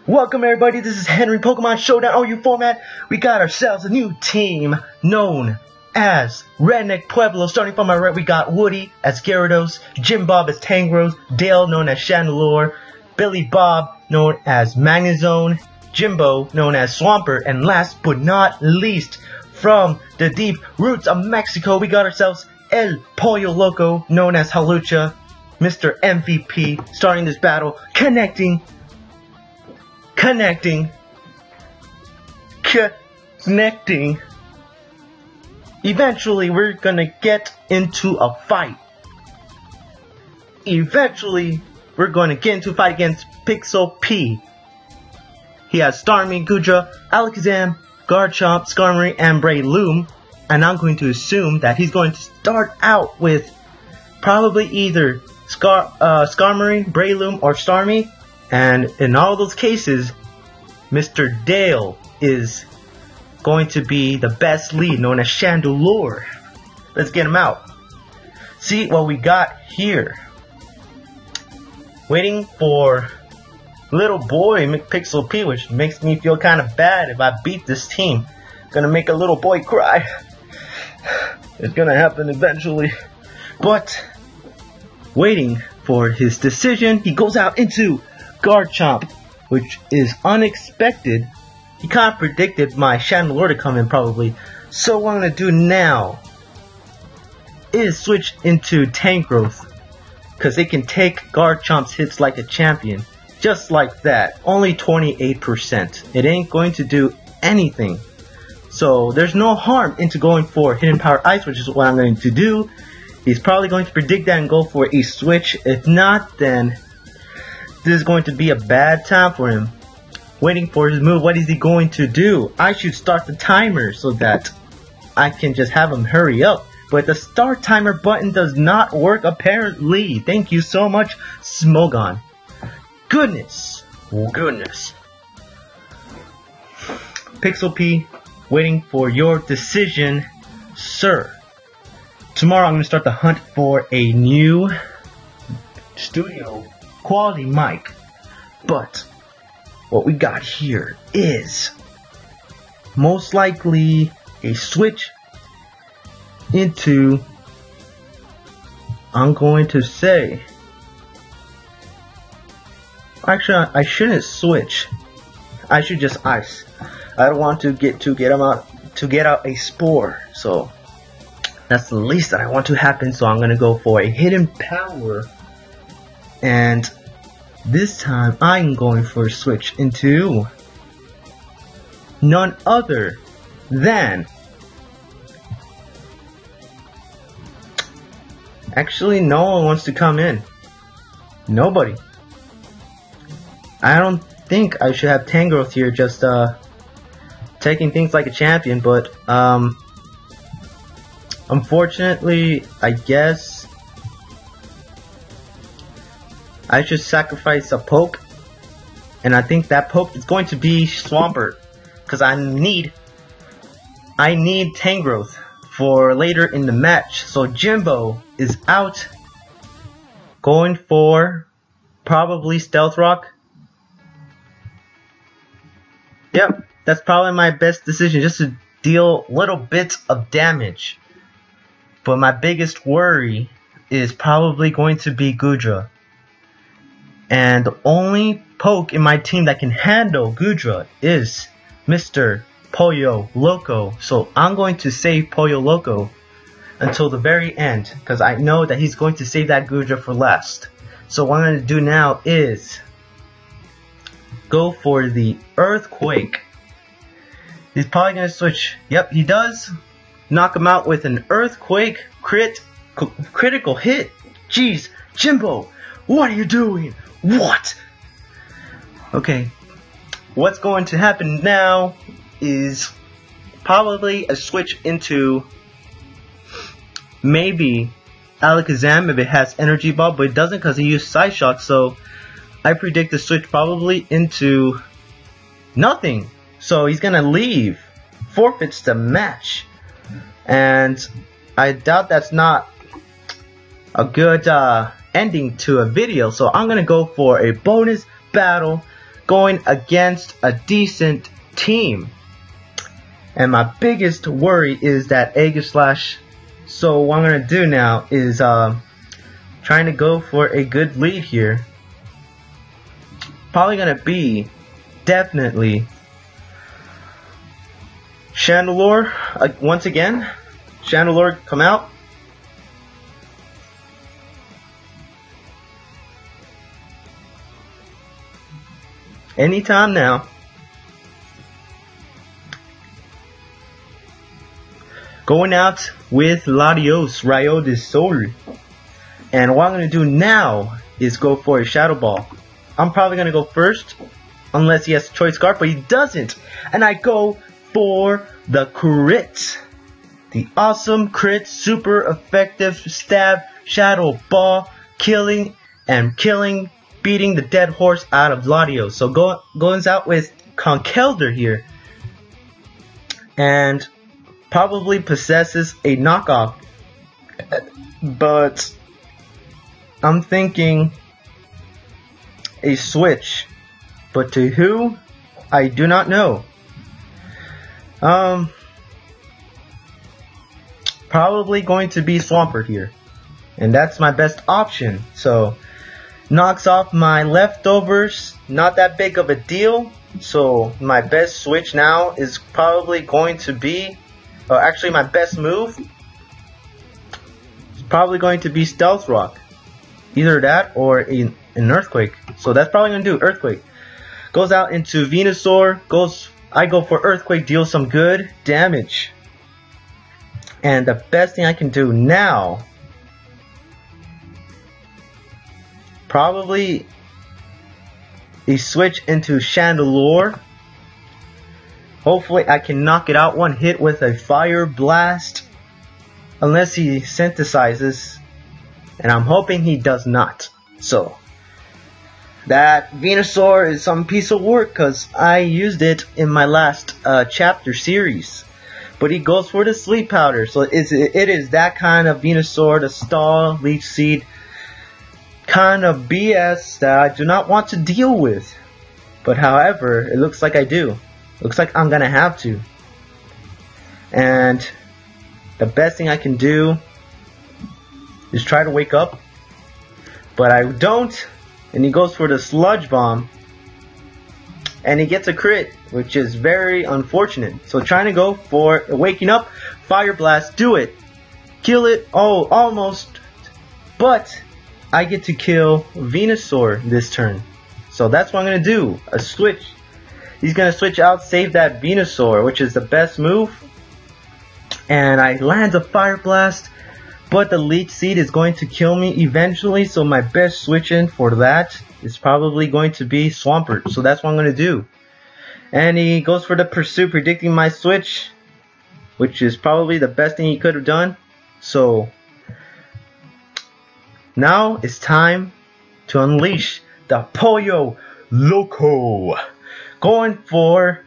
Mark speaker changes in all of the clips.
Speaker 1: Welcome everybody, this is Henry Pokemon Showdown OU format. We got ourselves a new team known as Redneck Pueblo. Starting from my right, we got Woody as Gyarados, Jim Bob as Tangros, Dale known as Chandelure, Billy Bob known as Magnezone, Jimbo known as Swampert, and last but not least, from the deep roots of Mexico, we got ourselves El Pollo Loco known as Halucha, Mr. MVP, starting this battle, connecting. Eventually, we're gonna get into a fight. Against Pixel P. He has Starmie, Goodra, Alakazam, Garchomp, Skarmory, and Breloom. And I'm going to assume that he's going to start out with probably either Skarmory, Breloom, or Starmie. And in all those cases, Mr. Dale is going to be the best lead, known as Chandelure. Let's get him out. See what we got here. Waiting for little boy McPixel P, which makes me feel kind of bad if I beat this team. Gonna make a little boy cry. It's gonna happen eventually. But waiting for his decision, he goes out into Garchomp, which is unexpected. He kind of predicted my Chandelure to come in probably. So what I'm going to do now is switch into Tangrowth, because it can take Garchomp's hits like a champion. Just like that. Only 28%. It ain't going to do anything. So there's no harm into going for Hidden Power Ice, which is what I'm going to do. He's probably going to predict that and go for a switch. If not, then this is going to be a bad time for him. Waiting for his move. What is he going to do? I should start the timer so that I can just have him hurry up. But the start timer button does not work apparently. Thank you so much, Smogon. Goodness. Pixel P, waiting for your decision, sir. Tomorrow I'm going to start the hunt for a new studio quality mic, but what we got here is most likely a switch into, I'm going to say, actually I shouldn't switch, I should just ice. I don't want to get out a spore, so that's the least that I want to happen. So I'm gonna go for a hidden power. And this time I'm going for a switch into none other than, actually no one wants to come in. Nobody. I don't think I should have Tangrowth here, just taking things like a champion, but unfortunately I guess I should sacrifice a poke, and I think that poke is going to be Swampert, because I need Tangrowth for later in the match. So Jimbo is out, going for probably Stealth Rock. Yep, that's probably my best decision, just to deal little bits of damage. But my biggest worry is probably going to be Goodra. And the only poke in my team that can handle Goodra is Mr. Pollo Loco. So I'm going to save Pollo Loco until the very end, because I know that he's going to save that Goodra for last. So what I'm going to do now is go for the Earthquake. He's probably going to switch. Yep, he does. Knock him out with an Earthquake critical hit. Jeez, Jimbo, what are you doing? What? Okay, what's going to happen now is probably a switch into maybe Alakazam if it has Energy Ball, but it doesn't because he used Side Shock, so I predict the switch probably into nothing. So he's gonna leave, forfeits the match, and I doubt that's not a good ending to a video, so I'm gonna go for a bonus battle going against a decent team. And my biggest worry is that Aegislash. So what I'm going to do now is trying to go for a good lead here. Probably going to be definitely Chandelure once again. Chandelure, come out. Anytime now. Going out with Latios, Rayo de Sol. And what I'm going to do now is go for a Shadow Ball. I'm probably going to go first, unless he has Choice Scarf, but he doesn't. And I go for the crit. The awesome crit, super effective stab, Shadow Ball, killing, beating the dead horse out of Latios. So goes out with Conkeldurr here. And probably possesses a knockoff. But I'm thinking a switch, but to who, I do not know. Probably going to be Swampert here, and that's my best option. So knocks off my leftovers, not that big of a deal. So my best switch now is probably going to be, actually my best move is probably going to be Stealth Rock. Either that or an Earthquake. So that's probably going to do Earthquake. Goes out into Venusaur. I go for Earthquake, deal some good damage. And the best thing I can do now, probably a switch into Chandelure. Hopefully I can knock it out one hit with a Fire Blast. Unless he synthesizes. And I'm hoping he does not. So that Venusaur is some piece of work, because I used it in my last chapter series. But he goes for the Sleep Powder. So it is that kind of Venusaur, the Stall, Leech Seed kind of BS that I do not want to deal with. But however, it looks like I do. Looks like I'm going to have to. And the best thing I can do is try to wake up, but I don't, and he goes for the Sludge Bomb, and he gets a crit, which is very unfortunate. So trying to go for waking up, Fire Blast, do it, kill it, oh, almost, but I get to kill Venusaur this turn. So that's what I'm going to do, a switch. He's going to switch out, save that Venusaur, which is the best move, and I land a Fire Blast. But the Leech Seed is going to kill me eventually, so my best switch in for that is probably going to be Swampert. So that's what I'm going to do. And he goes for the Pursue, predicting my switch, which is probably the best thing he could have done. So now it's time to unleash the POLLO Loco. Going for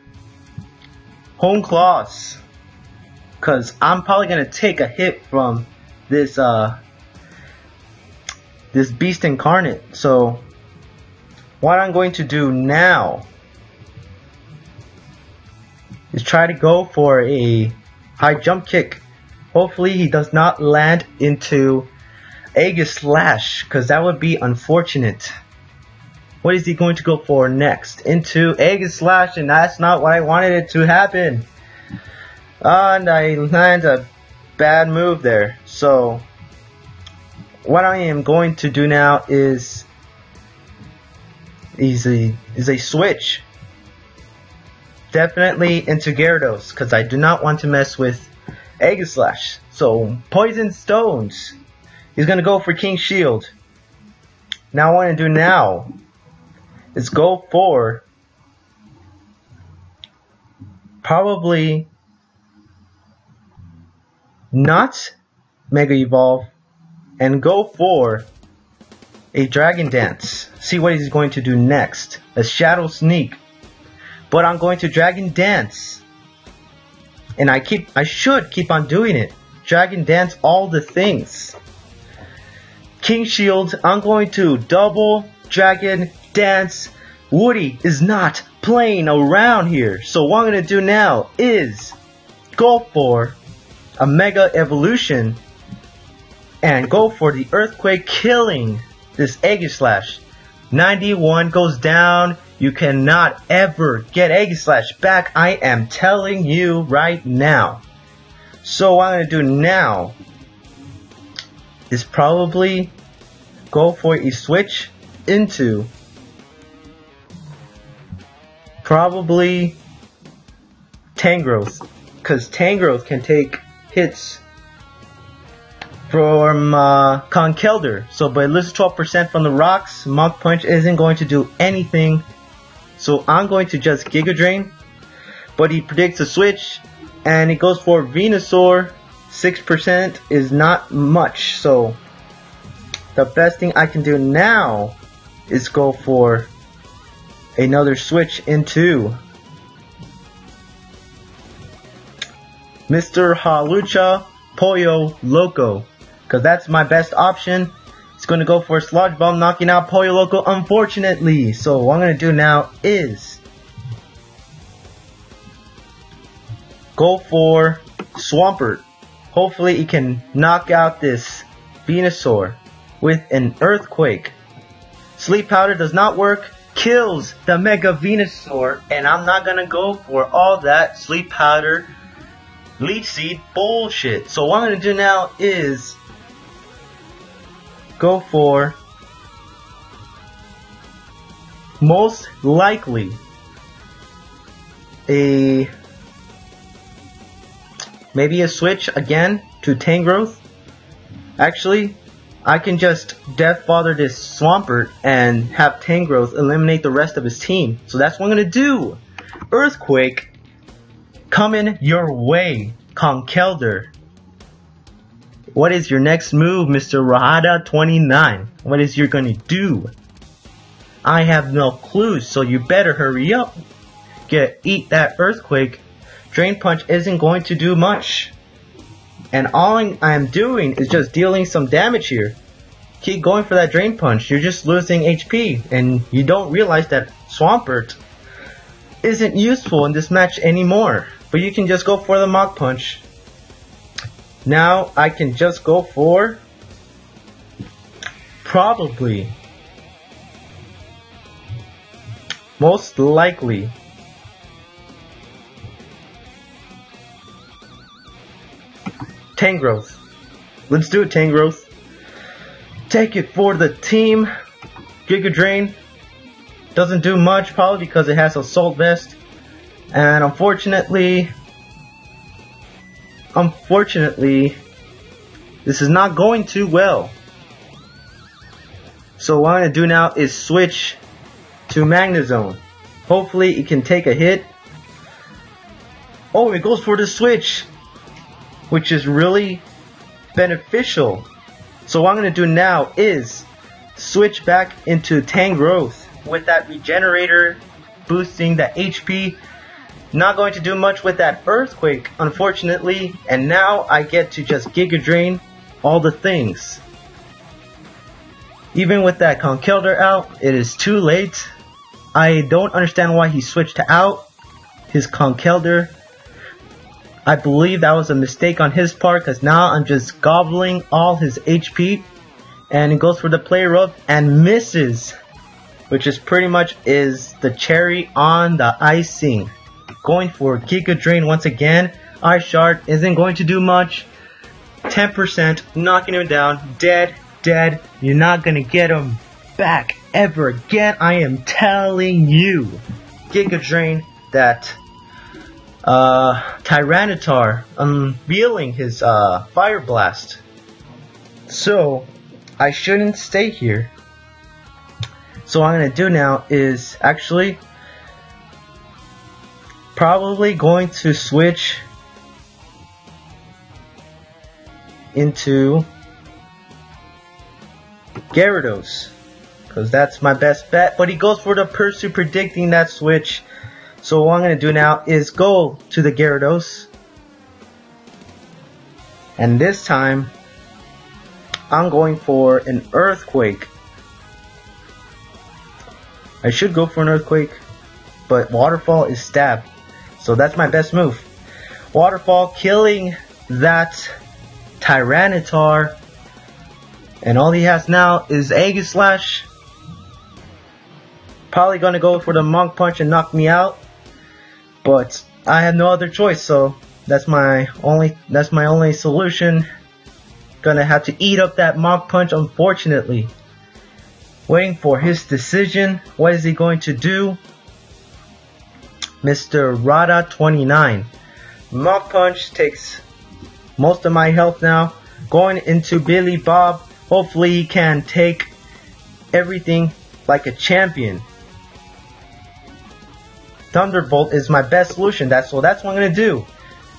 Speaker 1: Hone Claws, because I'm probably going to take a hit from this Beast Incarnate. So what I'm going to do now is try to go for a high jump kick. Hopefully he does not land into Aegislash, because that would be unfortunate. What is he going to go for next? Into Aegislash, and that's not what I wanted it to happen. And I land a bad move there. So what I am going to do now is a switch. Definitely into Gyarados, because I do not want to mess with Aegislash. So Poison Stones. He's going to go for King Shield. Now what I want to do now is go for probably not Mega Evolve, and go for a Dragon Dance. See what he's going to do next. A Shadow Sneak. But I'm going to Dragon Dance. And I should keep on doing it. Dragon Dance all the things. King Shield, I'm going to double Dragon Dance Woody is not playing around here. So what I'm going to do now is go for a Mega Evolution and go for the Earthquake, killing this Aegislash. 91 goes down. You cannot ever get Aegislash back. I am telling you right now. So what I'm going to do now is probably go for a switch into probably Tangrowth, because Tangrowth can take hits from Conkeldurr. So by losing 12% from the rocks, Mach Punch isn't going to do anything. So I'm going to just Giga Drain, but he predicts a switch and he goes for Venusaur. 6% is not much, so the best thing I can do now is go for another switch into Mr. Halucha Pollo Loco, because that's my best option. It's going to go for a Sludge Bomb, knocking out Pollo Loco, unfortunately. So what I'm going to do now is go for Swampert. Hopefully he can knock out this Venusaur with an Earthquake. Sleep Powder does not work, kills the Mega Venusaur, and I'm not going to go for all that Sleep Powder Leech Seed bullshit. So what I'm going to do now is go for most likely maybe a switch again to Tangrowth. Actually, I can just Death Father this Swampert and have Tangrowth eliminate the rest of his team. So that's what I'm going to do. Earthquake coming your way, Conkeldurr. What is your next move, Mr. Rahada29? What is you going to do? I have no clue, so you better hurry up. Eat that Earthquake. Drain Punch isn't going to do much. And all I'm doing is just dealing some damage here. Keep going for that Drain Punch. You're just losing HP. And you don't realize that Swampert isn't useful in this match anymore. But you can just go for the Mach Punch. Now I can just go for probably, most likely, Tangrowth. Let's do it, Tangrowth. Take it for the team. Giga Drain doesn't do much, probably because it has Assault Vest. And unfortunately, this is not going too well. So what I'm going to do now is switch to Magnezone. Hopefully it can take a hit. Oh, it goes for the switch, which is really beneficial. So what I'm going to do now is switch back into Tangrowth with that Regenerator boosting the HP. Not going to do much with that Earthquake, unfortunately, and now I get to just Giga Drain all the things. Even with that Conkeldurr out, it is too late. I don't understand why he switched to out his Conkeldurr. I believe that was a mistake on his part, because now I'm just gobbling all his HP. And it goes for the Play Rough and misses, which is pretty much is the cherry on the icing. Going for Giga Drain once again. Ice Shard isn't going to do much. 10%, knocking him down. Dead. You're not going to get him back ever again. I am telling you. Giga Drain that Tyranitar unveiling his Fire Blast. So I shouldn't stay here. So what I'm going to do now is actually probably going to switch into Gyarados, because that's my best bet. But he goes for the Pursuit, predicting that switch. So what I'm going to do now is go to the Gyarados, and this time I'm going for an Earthquake. I should go for an Earthquake, but Waterfall is stab. So that's my best move. Waterfall, killing that Tyranitar. And all he has now is Aegislash. Probably gonna go for the Monk Punch and knock me out. But I have no other choice, so that's my only solution. Gonna have to eat up that Monk Punch, unfortunately. Waiting for his decision. What is he going to do? Mr. Rada 29. Monk Punch takes most of my health now. Going into Billy Bob. Hopefully he can take everything like a champion. Thunderbolt is my best solution. That's what I'm going to do.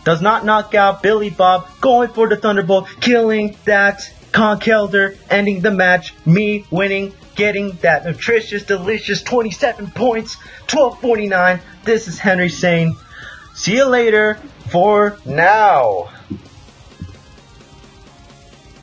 Speaker 1: Does not knock out Billy Bob. Going for the Thunderbolt. Killing that Conkeldurr. Ending the match. Me winning. Getting that nutritious, delicious 27 points. 1249. This is Henry saying, see you later for now.